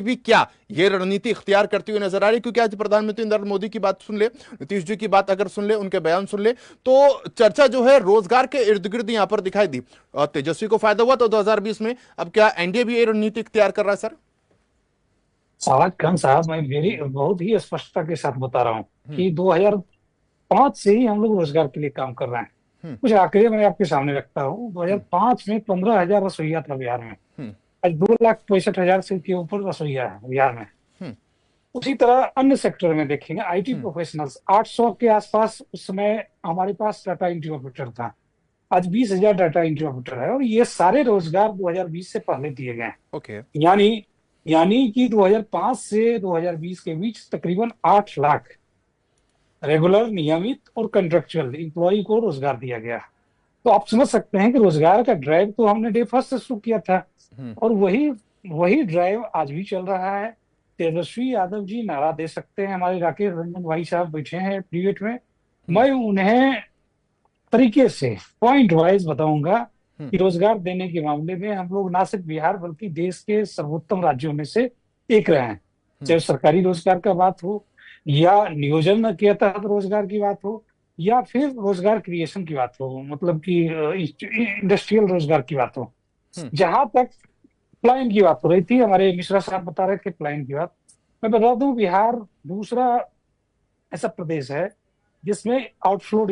भी क्या ये रणनीति इख्तियार करती हुई नजर आ रही है? क्योंकि आज प्रधानमंत्री नरेंद्र मोदी की बात सुन ले, नीतीश जी की बात अगर सुन ले, उनके बयान सुन ले, तो चर्चा जो है रोजगार के इर्द गिर्द यहां पर दिखाई दी। और तेजस्वी को फायदा हुआ तो 2020 में, अब क्या एनडीए भी ये रणनीति इख्तियार कर रहा है सर? सावज खान साहब, मैं मेरी बहुत ही स्पष्टता के साथ बता रहा हूँ हम्म। कि 2005 से ही हम लोग रोजगार के लिए काम कर रहे हैं। हम्म। कुछ आंकड़े मैं आपके सामने रखता हूँ। हम्म। 2005 में 15,000 रसोइया था बिहार में। हम्म। आज 2,65,000 से के ऊपर रसोइया है बिहार में। हम्म। उसी तरह अन्य सेक्टर में देखेंगे, आईटी हम्म। प्रोफेशनल्स 800 के आसपास उस समय हमारे पास डाटा एंट्री ऑपरेटर था। आज 20,000 डाटा एंट्री ऑपरेटर है, और ये सारे रोजगार 2020 से पहले दिए गए हैं। ओके। यानी यानी कि 2005 से 2020 के बीच तकरीबन 8 लाख रेगुलर, नियमित और कंट्रेक्चुअल एम्प्लॉय को रोजगार दिया गया। तो आप समझ सकते हैं कि रोजगार का ड्राइव तो हमने डे फर्स्ट से शुरू किया था, हम्म। और वही वही ड्राइव आज भी चल रहा है। तेजस्वी यादव जी नारा दे सकते हैं, हमारे राकेश रंजन भाई साहब बैठे हैं डिबेट में, हम्म। मैं उन्हें तरीके से पॉइंट वाइज बताऊंगा हम्म। कि रोजगार देने के मामले में हम लोग ना सिर्फ बिहार बल्कि देश के सर्वोत्तम राज्यों में से एक रहे हैं। हम्म। चाहे सरकारी रोजगार का बात हो, या नियोजन के तहत रोजगार की बात हो, या फिर रोजगार क्रिएशन की बात हो, मतलब कि इंडस्ट्रियल रोजगार की बात हो। हम्म। जहां तक प्लाइन की बात हो रही थी, हमारे मिश्रा साहब बता रहे थे प्लाइन की बात, मैं बता दूं बिहार दूसरा ऐसा प्रदेश है जिसमें आउटफ्लो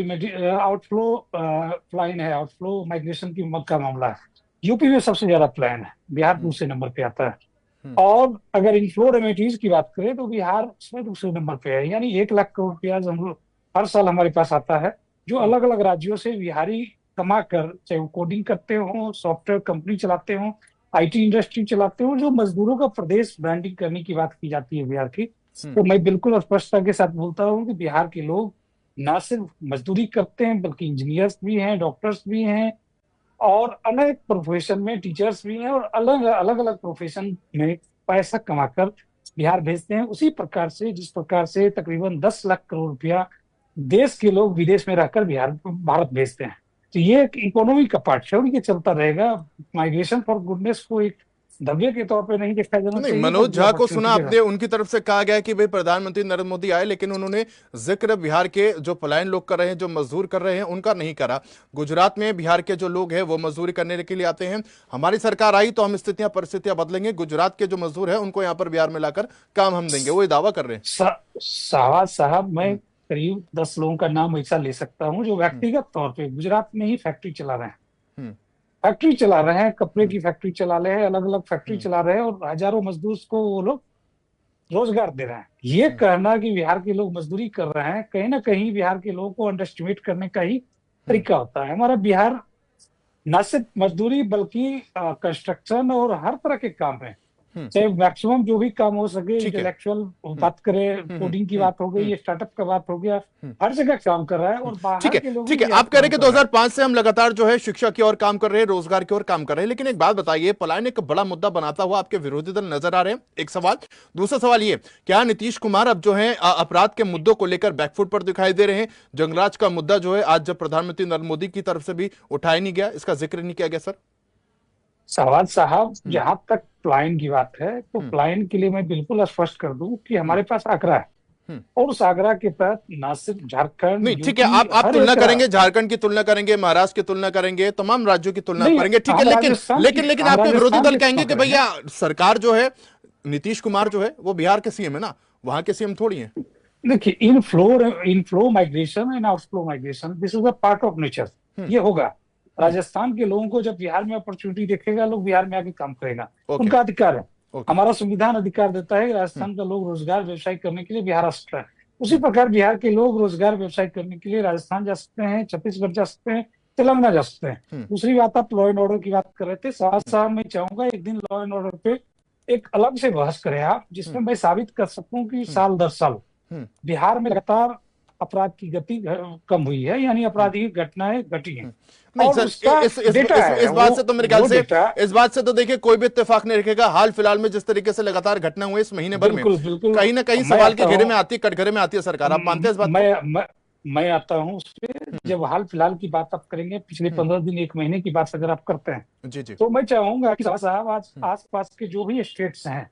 प्लाइन है, आउटफ्लो माइग्रेशन की का मामला है। यूपी में सबसे ज्यादा प्लान है, बिहार हम्म। दूसरे नंबर पे आता है। हम्म। और अगर इनफ्लो रेमिटीज की बात करें तो बिहार उसमें दूसरे नंबर पे है। यानी 1 लाख करोड़ रुपया हम लोग हर साल हमारे पास आता है, जो हम्म। अलग अलग राज्यों से बिहारी कमा कर, चाहे वो कोडिंग करते हो, सॉफ्टवेयर कंपनी चलाते हो, आईटी इंडस्ट्री चलाते हो, जो मजदूरों का प्रदेश ब्रांडिंग करने की बात की जाती है बिहार की, हम्म। तो मैं बिल्कुल स्पष्टता के साथ बोलता हूँ कि बिहार के लोग ना सिर्फ मजदूरी करते हैं बल्कि इंजीनियर्स भी हैं, डॉक्टर्स भी हैं, और अलग प्रोफेशन में टीचर्स भी हैं, और अलग अलग अलग प्रोफेशन में पैसा कमाकर बिहार भेजते हैं। उसी प्रकार से जिस प्रकार से तकरीबन 10 लाख करोड़ रुपया देश के लोग विदेश में रहकर बिहार भारत भेजते हैं। तो ये एक इकोनॉमी का पार्ट है, और ये चलता रहेगा। माइग्रेशन फॉर गुडनेस को एक धब्बे के तौर पे नहीं देखा जाना नहीं, चाहिए, मनोज बल्कि झा को सुना अपॉर्चुनिटी के आपने, साथ। उनकी तरफ से कहा गया है कि भाई प्रधानमंत्री नरेंद्र मोदी आए, लेकिन उन्होंने जिक्र बिहार के जो पलायन लोग कर रहे हैं, जो मजदूर कर रहे हैं, उनका नहीं करा। गुजरात में बिहार के जो लोग हैं वो मजदूरी करने के लिए आते हैं, हमारी सरकार आई तो हम स्थितियां परिस्थितियां बदलेंगे, गुजरात के जो मजदूर हैं उनको यहाँ पर बिहार में लाकर काम हम देंगे, वो ये दावा कर रहे हैं। शाहबाज साहब, मैं हम्म। करीब 10 लोगों का नाम ऐसा ले सकता हूँ जो हम्म। व्यक्तिगत तौर पे गुजरात में ही फैक्ट्री चला रहे हैं। हम्म। फैक्ट्री चला रहे हैं, कपड़े हम्म। की फैक्ट्री चला रहे हैं, अलग अलग फैक्ट्री हम्म। चला रहे हैं, और हजारों मजदूर को वो लोग रोजगार दे रहे हैं। ये हम्म। कहना कि बिहार के लोग मजदूरी कर रहे हैं, कहीं ना कहीं बिहार के लोगों को अंडर एस्टिमेट करने का ही हम्म। तरीका होता है। हमारा बिहार न सिर्फ मजदूरी बल्कि कंस्ट्रक्शन और हर तरह के काम है, हम्म। चाहे मैक्सिमम जो भी काम हो सके, ठीक है। इंटेलेक्चुअल हम्म। बात करें, हम्म। हम्म। कोडिंग की हम्म। बात हो हम्म। गई, स्टार्टअप का बात हो गया, हम्म। हर जगह काम कर रहा है, और ठीक बाहर है। के लोग भी ठीक है, बिहार आप कह रहे काम हैं कि कर रहे हैं। 2005 से हम लगातार जो है शिक्षा की ओर काम कर रहे हैं, रोजगार की ओर काम कर रहे हैं, लेकिन एक बात बताइए, पलायन एक बड़ा मुद्दा बनाता हुआ आपके विरोधी दल नजर आ रहे हैं, एक सवाल। दूसरा सवाल ये, क्या नीतीश कुमार अब जो है अपराध के मुद्दों को लेकर बैकफुट पर दिखाई दे रहे हैं? जंगलाज का मुद्दा जो है आज जब प्रधानमंत्री नरेंद्र मोदी की तरफ से भी उठाया नहीं गया, इसका जिक्र नहीं किया गया सर? सवाल साहब, हम्म। जहां तक प्लाइन की बात है, तो हम्म। प्लाइन के लिए मैं बिल्कुल स्पष्ट कर दूं कि हम्म। हमारे पास आंकड़ा है, हम्म। और उस आंकड़ा के तहत न सिर्फ झारखंड, नहीं, ठीक है, यूपी, आप हर तुलना एक करेंगे, झारखंड की तुलना करेंगे, महाराष्ट्र की तुलना करेंगे, तमाम राज्यों की तुलना नहीं, करेंगे, ठीक है, लेकिन लेकिन लेकिन हम आपके विरोधी राजस्थान दल की कहेंगे कि पकड़े हैं। भैया सरकार जो है, नीतीश कुमार जो है वो बिहार के सीएम है ना, वहां के सीएम थोड़ी है। देखिए, in flow migration and outflow migration, this is a part of nature. Hmm. ये होगा। हम्म। राजस्थान के लोगों को जब बिहार में अपॉर्चुनिटी देखेगा, लोग बिहार में आके काम करेगा, ओके। उनका अधिकार है। ओके। हमारा संविधान अधिकार देता है कि हम्म। राजस्थान का लोग रोजगार व्यवसाय करने के लिए बिहार आ सकता है। उसी हम्म। प्रकार बिहार के लोग रोजगार व्यवसाय करने के लिए राजस्थान जा सकते हैं, छत्तीसगढ़ जा सकते हैं, तेलंगाना जा सकते हैं। हम्म। दूसरी बात, आप लॉ एंड ऑर्डर की बात कर रहे थे, साथ हम्म। साथ मैं चाहूंगा एक दिन लॉ एंड ऑर्डर पे एक अलग से बहस करें आप, हम्म। जिसमें मैं साबित कर सकूं कि हम्म। साल दर साल हम्म। बिहार में लगातार अपराध की गति कम हुई है, यानी हम्म। अपराधी घटनाएं घटी हैं, नहीं और सर, उसका डेटा इस है। बात से तो मेरे ख्याल वो से, डेटा इस बात से तो देखिए कोई भी इत्तेफाक नहीं रखेगा। हाल फिलहाल में जिस तरीके से लगातार घटना हुई इस महीने भर में, बिल्कुल बिल्कुल। कहीं ना कहीं मैं सवाल के आता घेरे हूँ में आती है, कटघरे में आती है सरकार। आप मानते हैं इस बात को? मैं आता हूँ उस पे, हम्म। जब हाल फिलहाल की बात आप करेंगे, पिछले हम्म। 15 दिन, एक महीने की बात अगर आप करते हैं, जी जी। तो मैं चाहूंगा कि साहब आज हम्म। आस पास के जो भी स्टेट्स हैं,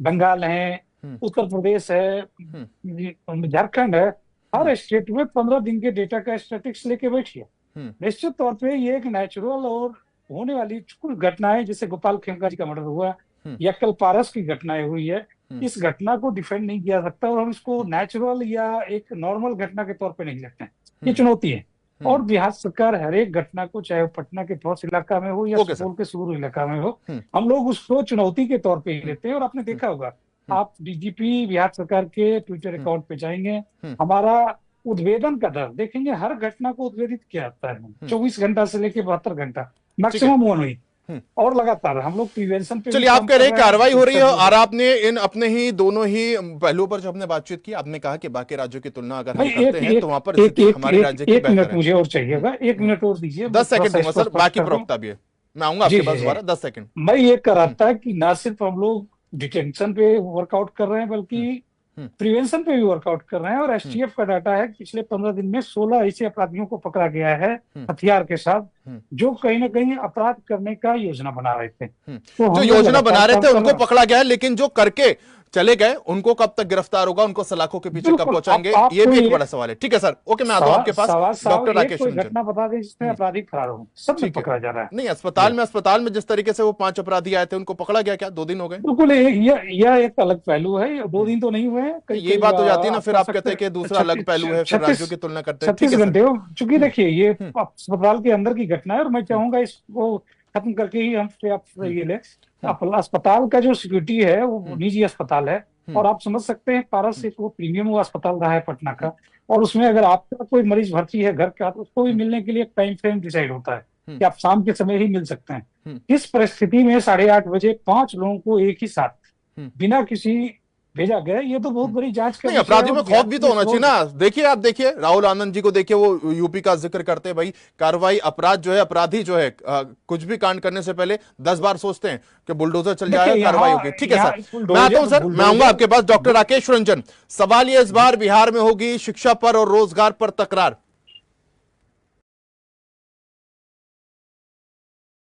बंगाल है, हम्म, उत्तर प्रदेश है, हम्म, झारखंड है। हम्म, हर स्टेट में 15 दिन के डेटा का स्टैटिस्टिक्स लेके बैठिए। हम्म, निश्चित तौर पे ये एक नेचुरल और होने वाली कुछ घटनाएं, जैसे गोपाल खेमका जी का मर्डर हुआ हम्म, या कल पारस की घटनाएं हुई है, हम्म, इस घटना को डिफेंड नहीं किया सकता और हम इसको नेचुरल या एक नॉर्मल घटना के तौर पे नहीं लेते हैं। ये हम्म, चुनौती है। हम्म। और बिहार सरकार हर एक घटना को, चाहे वो पटना के फौज इलाका में हो या ओके सर। सुपौल के सूरू इलाका में हो, हम्म, हम लोग उसको चुनौती के तौर पे ही हम्म, लेते हैं। और आपने हम्म, देखा होगा, हम्म, आप डीजीपी बिहार सरकार के ट्विटर हम्म, अकाउंट पे जाएंगे, हम्म, हमारा उद्वेदन का दर देखेंगे। हर घटना को उद्वेदित किया जाता है, हम्म। 24 घंटा से लेकर 72 घंटा, ठीक है। Maximum 1 week. हम्म। और लगातार हम लोग प्रिवेंशन पे भी चलिए, आप काम कह कर रहे हैं रहे हैं, कार्रवाई हो रही है रिसर्च और भी। आपने इन अपने ही दोनों ही पहलुओं पर जो हमने बातचीत की, आपने कहा कि बाकी राज्यों की तुलना अगर भाई हम करते एक हैं तो एक वहां पर एक स्थिति एक हमारे एक राज्य की एक बेहतर मिनट है। मुझे और हम्म, चाहिएगा, एक हम्म। मिनट और दीजिए, मैं 10 सेकंड थोड़ा सा दूंगा इसको सर, स्पष्ट बाकी कर दूं। प्रवक्ता भी है। मैं आऊंगा जी आपके जी पास जी। दोबारा, 10 सेकंड। मैं ये कह रहा हम्म, था कि ना सिर्फ हम लोग डिटेंशन पे वर्कआउट कर रहे हैं, हम्म, बल्कि हम्म, प्रिवेंशन पे भी वर्कआउट कर रहे हैं। और हम्म, एसटीएफ का डाटा है कि पिछले 15 दिन में 16 ऐसे अपराधियों को पकड़ा गया है हम्म, हथियार के साथ, हम्म, जो कहीं ना कहीं अपराध करने का योजना बना रहे थे। हम्म। तो जो हम लोग योजना लगातार बना रहे काम थे कर उनको रहे हैं। पकड़ा गया है, लेकिन जो करके चले गए उनको कब तक गिरफ्तार होगा, उनको सलाखों के पीछे कब बिल्कुल। पहुंचाएंगे, आप ये भी एक कोई बड़ा सवाल है। ठीक है सर, ओके, मैं आता हूं सवाल आपके पास। सवाल साहब, डॉक्टर एक राकेश कोई रंजन। घटना बता दें जिसमें हम्म, अपराधी फरार हो, सब में ठीक है। पकड़ा जा रहा है। नहीं, जी। अस्पताल में जिस तरीके से वो 5 अपराधी आए थे उनको पकड़ा गया क्या? 2 दिन हो गए। बिल्कुल, यह एक अलग पहलू है। ये 2 दिन तो नहीं हुए हैं, नहीं, कई यही कई बात हो जाती है ना, आप फिर कह आप सकते कहते हैं कि हैं दूसरा अलग पहलू है, फिर छत्तीस राज्यों की तुलना करते हैं। ठीक छत्तीस है सर। घंटे हो चूंकि हम्म, देखिए ये हम्म, अस्पताल के अंदर की घटना है, और मैं हम्म, चाहूंगा इसको खत्म करके ही हम से आप हम्म, ये ले। हम्म, अस्पताल का जो सिक्योरिटी है वो हम्म, निजी अस्पताल है। हम्म, और आप समझ सकते हैं, पारस हम्म, एक वो प्रीमियम वो अस्पताल रहा है पटना हम्म, का। और उसमें अगर आपका कोई मरीज भर्ती है घर का, तो उसको भी हम्म, मिलने के लिए एक टाइम फ्रेम डिसाइड होता है हम्म, कि आप शाम के समय ही मिल सकते हैं। हम्म, इस परिस्थिति में 8:30 बजे 5 लोगों को एक ही साथ हम्म, बिना किसी भेजा गया, ये तो बहुत हम्म। बड़ी जांच का नहीं, विषय है। अपराधियों और में बिहार खौफ भी तो पुलिस होना चाहिए बहुत ना। देखिए, आप देखिए राहुल आनंद जी को देखिए, वो यूपी का जिक्र करते हैं भाई, कार्रवाई अपराध जो है, अपराधी जो है कुछ भी कांड करने से पहले 10 बार सोचते हैं कि बुलडोजर चल देखिए जाएगा, कार्रवाई यहाँ होगी। ठीक है यहाँ सर, मैं आता हूं बुलडोजर सर, मैं आऊंगा बुलडोजर आपके पास। डॉक्टर बु- राकेश रंजन, सवाल ये इस बार बिहार में होगी शिक्षा पर और रोजगार पर तकरार।